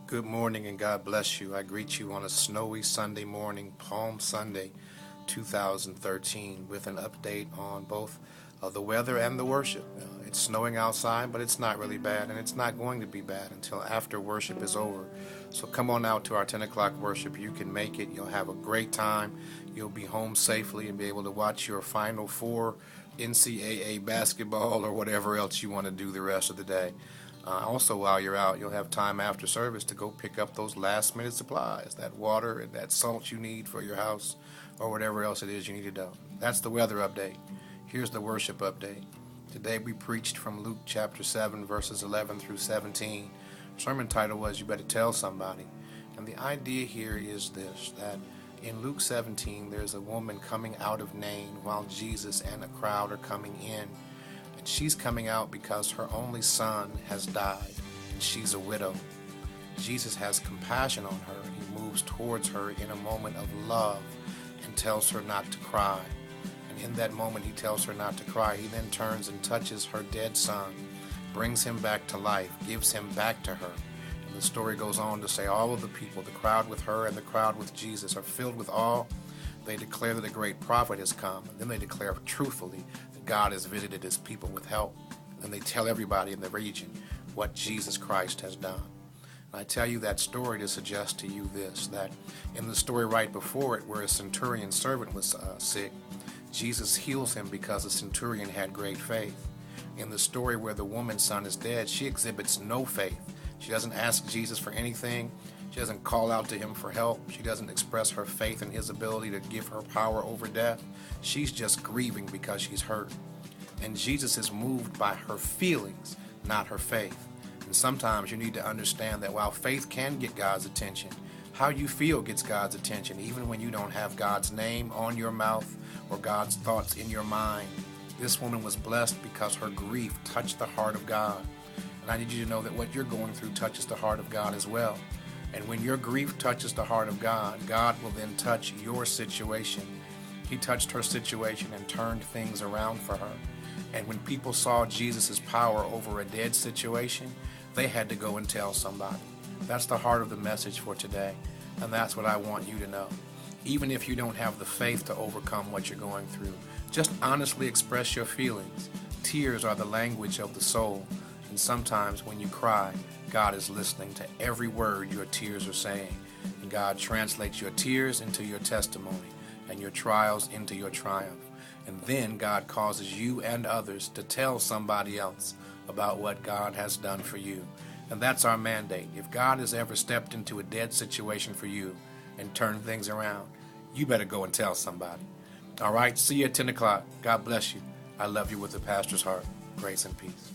Good morning and God bless you. I greet you on a snowy Sunday morning, Palm Sunday 2013, with an update on both the weather and the worship. It's snowing outside, but it's not really bad, and it's not going to be bad until after worship is over. So come on out to our 10 o'clock worship. You can make it. You'll have a great time. You'll be home safely and be able to watch your Final Four NCAA basketball or whatever else you want to do the rest of the day. Also, while you're out, you'll have time after service to go pick up those last-minute supplies, that water and that salt you need for your house or whatever else it is you need to do. That's the weather update. Here's the worship update. Today we preached from Luke chapter 7, verses 11 through 17. Sermon title was You Better Tell Somebody. And the idea here is this, that in Luke 17, there's a woman coming out of Nain while Jesus and a crowd are coming in. And she's coming out because her only son has died, and she's a widow. Jesus has compassion on her. He moves towards her in a moment of love and tells her not to cry. And in that moment he tells her not to cry, he then turns and touches her dead son, brings him back to life, gives him back to her. And the story goes on to say all of the people, the crowd with her and the crowd with Jesus, are filled with awe. They declare that a great prophet has come, and then they declare truthfully that God has visited his people with help. And they tell everybody in the region what Jesus Christ has done. And I tell you that story to suggest to you this, that in the story right before it, where a centurion servant was sick, Jesus heals him because the centurion had great faith. In the story where the woman's son is dead, she exhibits no faith. She doesn't ask Jesus for anything. She doesn't call out to him for help. She doesn't express her faith in his ability to give her power over death. She's just grieving because she's hurt. And Jesus is moved by her feelings, not her faith. And sometimes you need to understand that while faith can get God's attention, how you feel gets God's attention, even when you don't have God's name on your mouth or God's thoughts in your mind. This woman was blessed because her grief touched the heart of God. And I need you to know that what you're going through touches the heart of God as well. And when your grief touches the heart of God, God will then touch your situation. He touched her situation and turned things around for her. And when people saw Jesus' power over a dead situation, they had to go and tell somebody. That's the heart of the message for today. And that's what I want you to know. Even if you don't have the faith to overcome what you're going through, just honestly express your feelings. Tears are the language of the soul. And sometimes when you cry, God is listening to every word your tears are saying. And God translates your tears into your testimony and your trials into your triumph. And then God causes you and others to tell somebody else about what God has done for you. And that's our mandate. If God has ever stepped into a dead situation for you and turned things around, you better go and tell somebody. All right, see you at 10 o'clock. God bless you. I love you with the pastor's heart. Grace and peace.